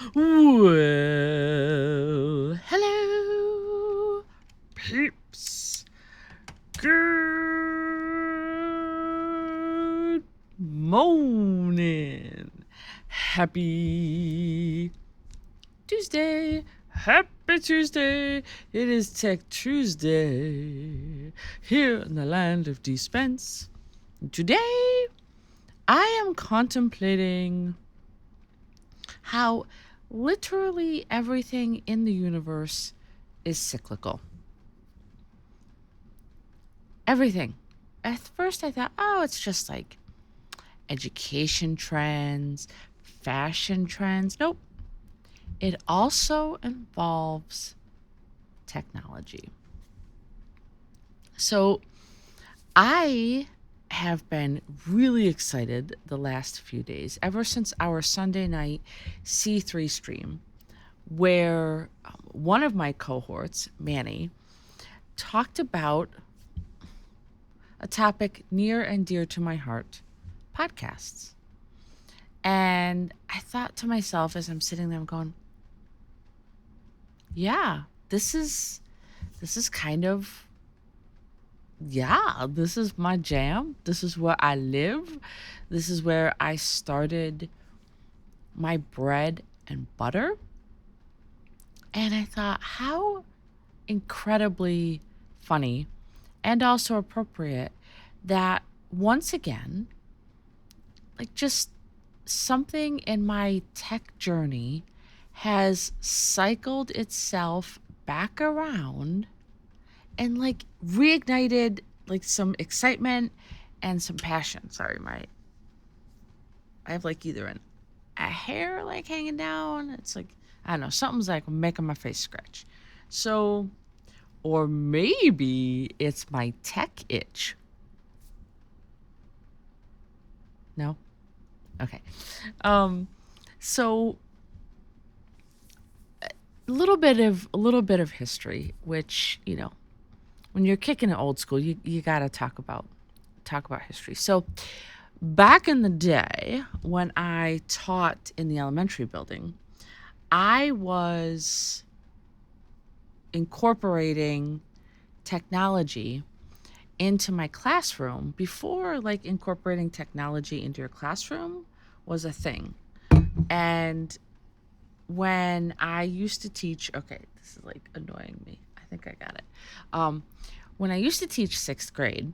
Well, hello, peeps. Good morning. Happy Tuesday. Happy Tuesday. It is Tech Tuesday here in the land of dispense. Today, I am contemplating how literally everything in the universe is cyclical. Everything. At first, I thought, oh, it's just like education trends, fashion trends. Nope. It also involves technology. So I have been really excited the last few days, ever since our Sunday night C3 stream, where one of my cohorts, Manny, talked about a topic near and dear to my heart, podcasts. And I thought to myself as I'm sitting there, I'm going, yeah, this is kind of this is my jam. This is where I live. This is where I started my bread and butter. And I thought, how incredibly funny and also appropriate that once again, like just something in my tech journey has cycled itself back around and like reignited like some excitement and some passion. Sorry, I have like either a hair like hanging down. It's like, I don't know, something's like making my face scratch. So, or maybe it's my tech itch. No? Okay. Um, so a little bit of history, which, when you're kicking it old school, you gotta talk about history. So back in the day when I taught in the elementary building, I was incorporating technology into my classroom before like incorporating technology into your classroom was a thing. And when I used to teach, okay, this is like annoying me. I think I got it. Um, when I used to teach sixth grade,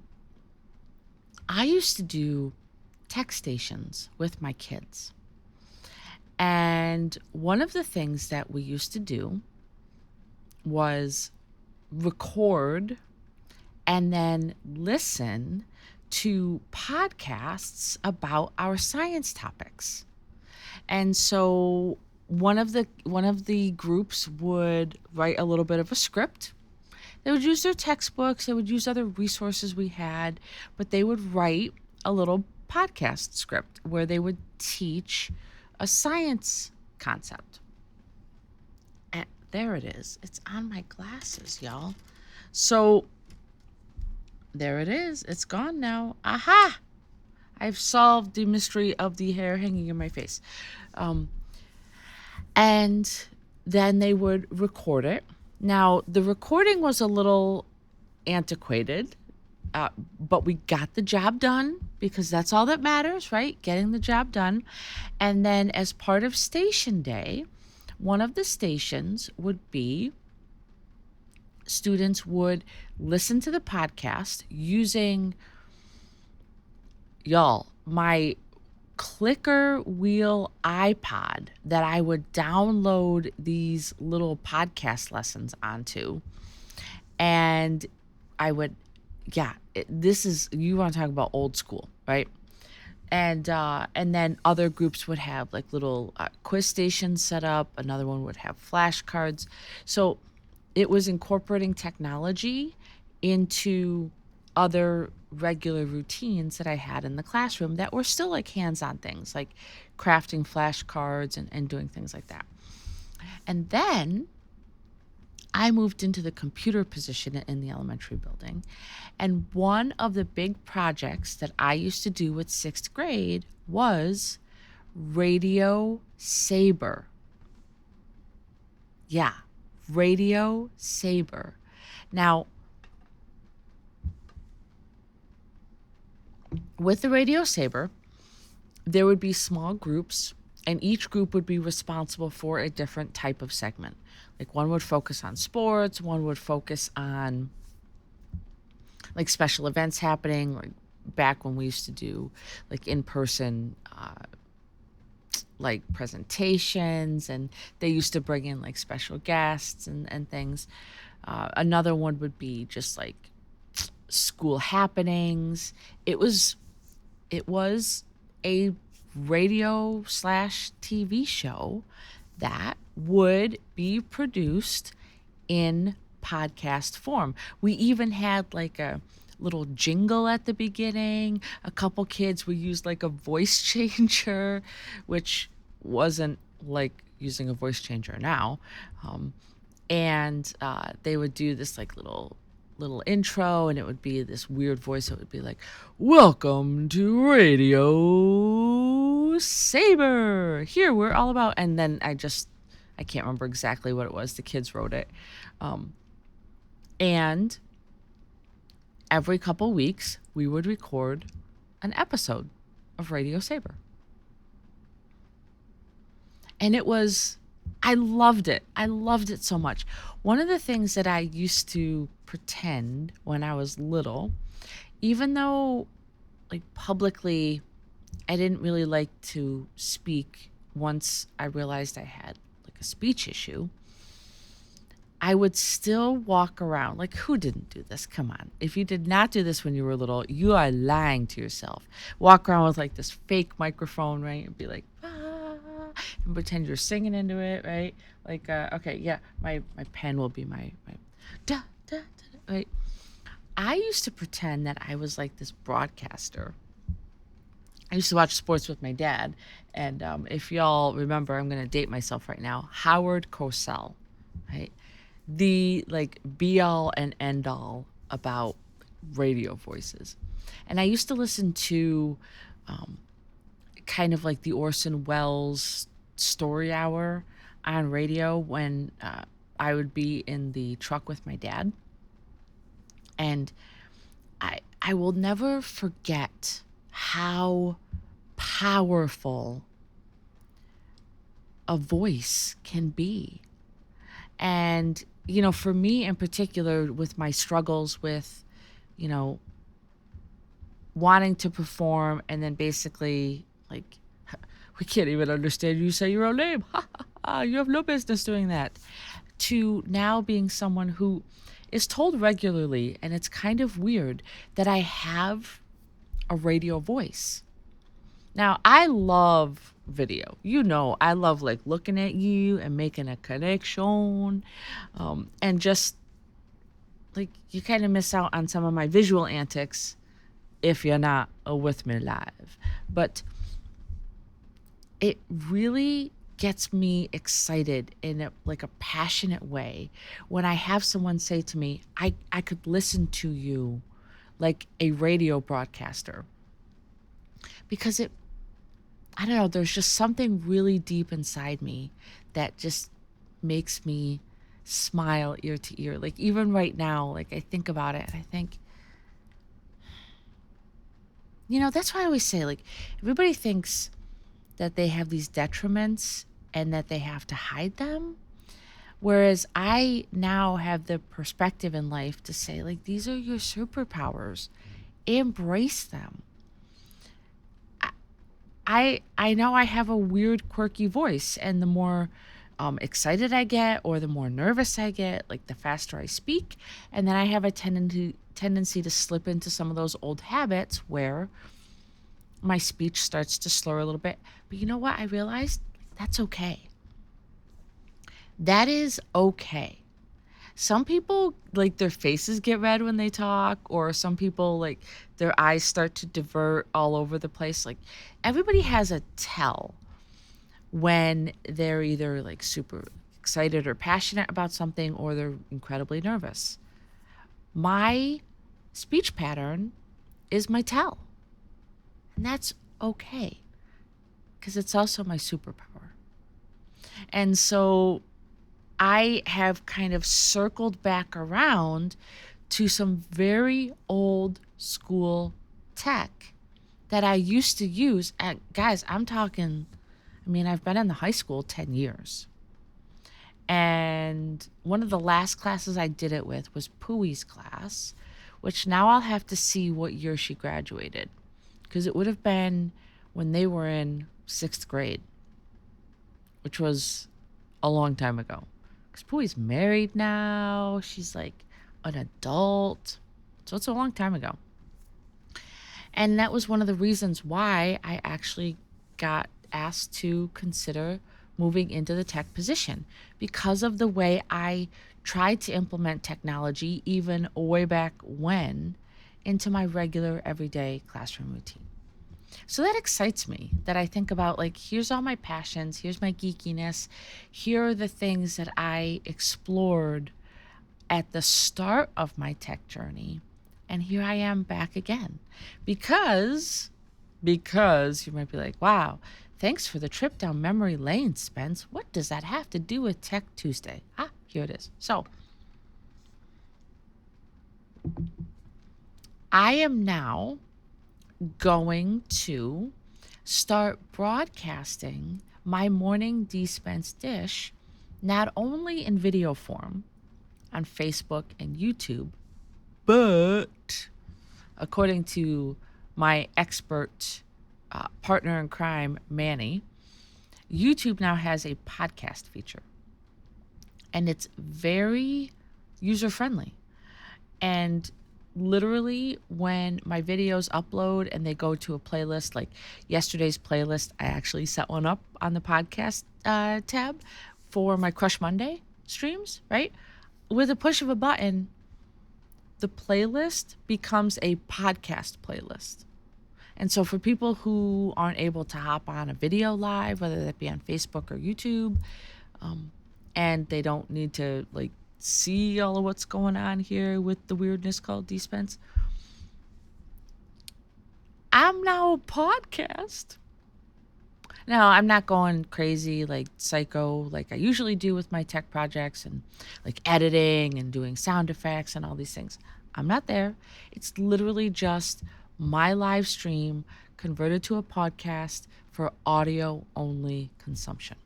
I used to do tech stations with my kids. And one of the things that we used to do was record and then listen to podcasts about our science topics. And so one of the groups would write a little bit of a script. They would use their textbooks, they would use other resources we had, but they would write a little podcast script where they would teach a science concept. And there it is. It's on my glasses, y'all. So there it is. It's gone now. Aha! I've solved the mystery of the hair hanging in my face. Um, and then they would record it. Now, the recording was a little antiquated, but we got the job done because that's all that matters, right? Getting the job done. And then, as part of station day, one of the stations would be students would listen to the podcast using, y'all, my clicker wheel iPod that I would download these little podcast lessons onto. And I would, this is, you want to talk about old school, right? And then other groups would have like little quiz stations set up. Another one would have flashcards. So it was incorporating technology into other regular routines that I had in the classroom that were still like hands-on things, like crafting flashcards and doing things like that. And then I moved into the computer position in the elementary building. And one of the big projects that I used to do with sixth grade was Radio Saber. Yeah, Radio Saber. Now, with the Radio Saber, there would be small groups, and each group would be responsible for a different type of segment. Like one would focus on sports, one would focus on like special events happening, like back when we used to do like in person like presentations, and they used to bring in like special guests and things. Another one would be just like school happenings. It was a radio slash TV show that would be produced in podcast form. We even had like a little jingle at the beginning. A couple kids would use like a voice changer, which wasn't like using a voice changer now. And they would do this like little intro, and it would be this weird voice. It would be like, welcome to Radio Saber, here we're all about, and then I can't remember exactly what it was. The kids wrote it. And every couple weeks we would record an episode of Radio Saber, and I loved it. I loved it so much. One of the things that I used to pretend when I was little, even though like publicly I didn't really like to speak once I realized I had like a speech issue, I would still walk around. Like, who didn't do this? Come on. If you did not do this when you were little, you are lying to yourself. Walk around with like this fake microphone, right? And be like, and pretend you're singing into it, right? Like, okay, yeah, my pen will be my da, da, da, da, right? I used to pretend that I was like this broadcaster. I used to watch sports with my dad. And if y'all remember, I'm going to date myself right now, Howard Cosell, right? The like be all and end all about radio voices. And I used to listen to kind of like the Orson Welles story hour on radio when I would be in the truck with my dad. And I will never forget how powerful a voice can be. And, you know, for me in particular, with my struggles with, you know, wanting to perform and then basically like, we can't even understand you say your own name. You have no business doing that. To now being someone who is told regularly, and it's kind of weird, that I have a radio voice. Now, I love video. You know, I love like looking at you and making a connection. And just like you kind of miss out on some of my visual antics if you're not with me live. But it really gets me excited in like a passionate way when I have someone say to me, I could listen to you like a radio broadcaster. Because I don't know, there's just something really deep inside me that just makes me smile ear to ear. Like even right now, like I think about it and I think, you know, that's why I always say, like, everybody thinks that they have these detriments and that they have to hide them. Whereas I now have the perspective in life to say, like, these are your superpowers. Embrace them. I know I have a weird, quirky voice, and the more excited I get or the more nervous I get, like the faster I speak. And then I have a tendency to slip into some of those old habits where my speech starts to slur a little bit. But you know what? I realized that's okay. That is okay. Some people, like, their faces get red when they talk, or some people, like, their eyes start to divert all over the place. Like, everybody has a tell when they're either, like, super excited or passionate about something, or they're incredibly nervous. My speech pattern is my tell. And that's okay, because it's also my superpower. And so I have kind of circled back around to some very old school tech that I used to use. And guys, I'm talking, I mean, I've been in the high school 10 years. And one of the last classes I did it with was Pooey's class, which now I'll have to see what year she graduated, because it would have been when they were in 6th grade, which was a long time ago. Because Pooey's married now. She's like an adult. So it's a long time ago. And that was one of the reasons why I actually got asked to consider moving into the tech position, because of the way I tried to implement technology even way back when into my regular everyday classroom routine. So that excites me, that I think about, like, here's all my passions, here's my geekiness, here are the things that I explored at the start of my tech journey. And here I am back again. Because you might be like, wow, thanks for the trip down memory lane, Spence. What does that have to do with Tech Tuesday? Ah, here it is. So I am now going to start broadcasting my morning dispense dish, not only in video form on Facebook and YouTube, but according to my expert partner in crime, Manny, YouTube now has a podcast feature. And it's very user friendly. And literally, when my videos upload and they go to a playlist, like yesterday's playlist, I actually set one up on the podcast tab for my Crush Monday streams, right? With a push of a button, the playlist becomes a podcast playlist. And so for people who aren't able to hop on a video live, whether that be on Facebook or YouTube, and they don't need to like see all of what's going on here with the weirdness called dispense, I'm now a podcast. Now, I'm not going crazy like psycho like I usually do with my tech projects and like editing and doing sound effects and all these things. I'm not there. It's literally just my live stream converted to a podcast for audio only consumption.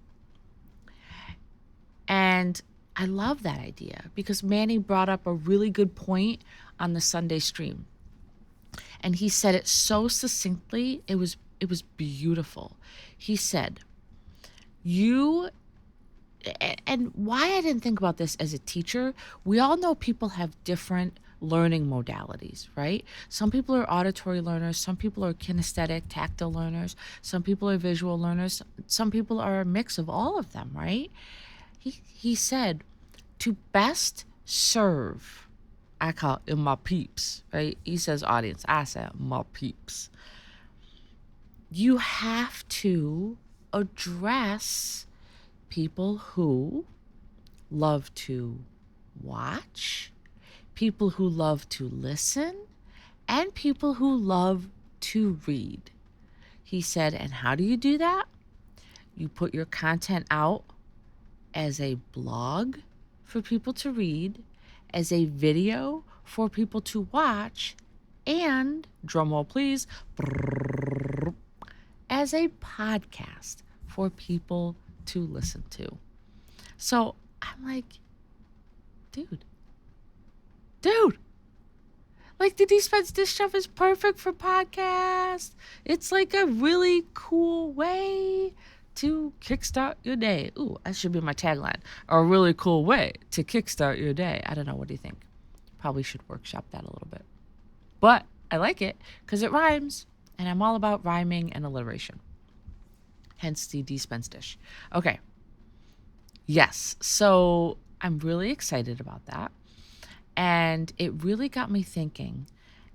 And I love that idea because Manny brought up a really good point on the Sunday stream. And he said it so succinctly, it was beautiful. He said, and why I didn't think about this as a teacher, we all know people have different learning modalities, right? Some people are auditory learners, some people are kinesthetic, tactile learners, some people are visual learners, some people are a mix of all of them, right? He said, to best serve, I call it my peeps, right? He says audience, I said my peeps. You have to address people who love to watch, people who love to listen, and people who love to read. He said, and how do you do that? You put your content out as a blog for people to read, as a video for people to watch, and, drumroll please, as a podcast for people to listen to. So I'm like, dude, like the Dispense Dish stuff is perfect for podcasts. It's like a really cool way to kickstart your day. Ooh, that should be my tagline. A really cool way to kickstart your day. I don't know. What do you think? Probably should workshop that a little bit. But I like it because it rhymes, and I'm all about rhyming and alliteration. Hence the Dispense Dish. Okay. Yes. So I'm really excited about that. And it really got me thinking.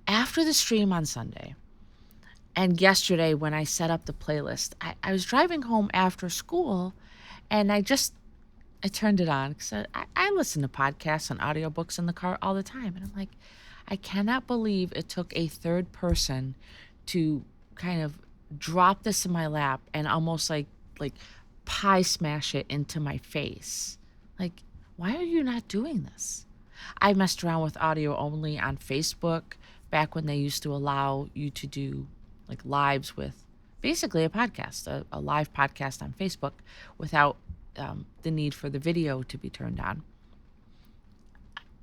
After the stream on Sunday, and yesterday when I set up the playlist, I was driving home after school, and I turned it on because I listen to podcasts and audiobooks in the car all the time. And I'm like, I cannot believe it took a third person to kind of drop this in my lap and almost like pie smash it into my face. Like, Why are you not doing this? I messed around with audio only on Facebook back when they used to allow you to do like lives with basically a podcast, a live podcast on Facebook without the need for the video to be turned on.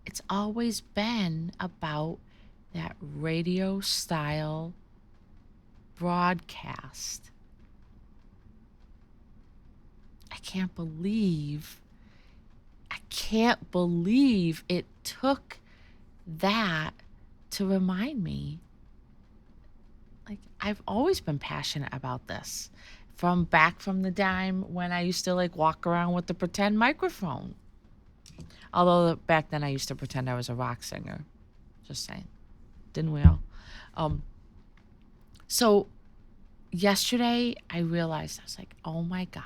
It's always been about that radio style broadcast. I can't believe it took that to remind me. Like, I've always been passionate about this from the time when I used to like walk around with the pretend microphone. Although back then I used to pretend I was a rock singer. Just saying. Didn't we all? So yesterday I realized, I was like, oh my God,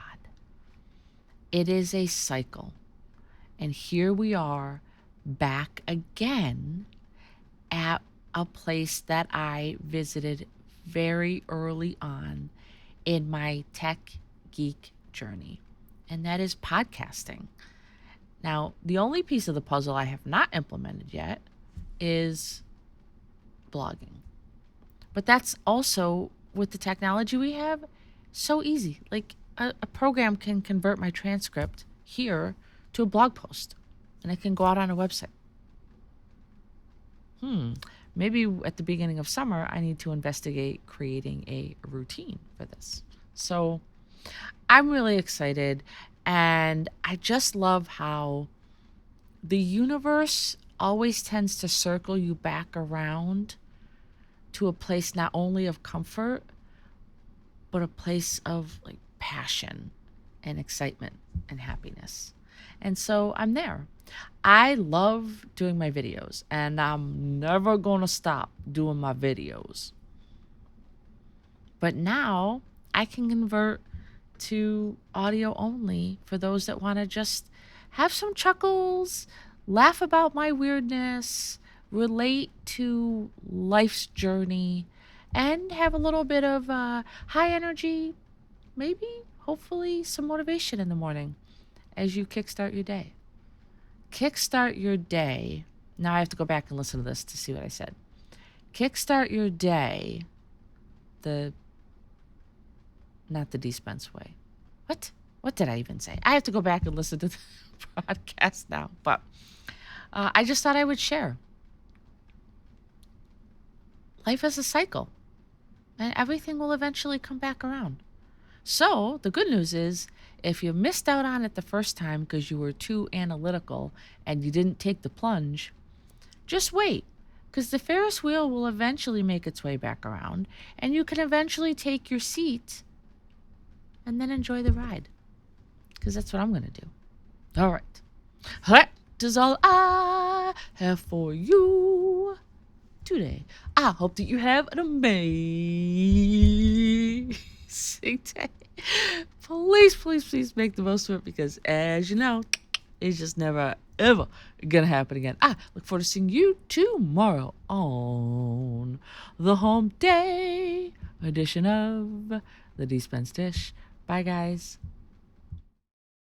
it is a cycle. And here we are back again at a place that I visited very early on in my tech geek journey, and that is podcasting. Now, the only piece of the puzzle I have not implemented yet is blogging. But that's also, with the technology we have, so easy. Like a program can convert my transcript here to a blog post, and it can go out on a website. Maybe at the beginning of summer, I need to investigate creating a routine for this. So I'm really excited, and I just love how the universe always tends to circle you back around to a place not only of comfort, but a place of like passion and excitement and happiness. And so I'm there. I love doing my videos, and I'm never going to stop doing my videos. But now I can convert to audio only for those that want to just have some chuckles, laugh about my weirdness, relate to life's journey, and have a little bit of high energy, maybe, hopefully, some motivation in the morning as you kickstart your day. Kickstart your day. Now I have to go back and listen to this to see what I said. Kickstart your day not the dispense way. What did I even say? I have to go back and listen to the podcast now. But I just thought I would share. Life is a cycle, and everything will eventually come back around. So the good news is, if you missed out on it the first time because you were too analytical and you didn't take the plunge, just wait, because the Ferris wheel will eventually make its way back around, and you can eventually take your seat and then enjoy the ride, because that's what I'm going to do. All right. That is all I have for you today. I hope that you have an amazing day. Please make the most of it, because as you know, it's just never, ever gonna happen again. I look forward to seeing you tomorrow on the Home Day edition of the Dispense Dish. Bye, guys.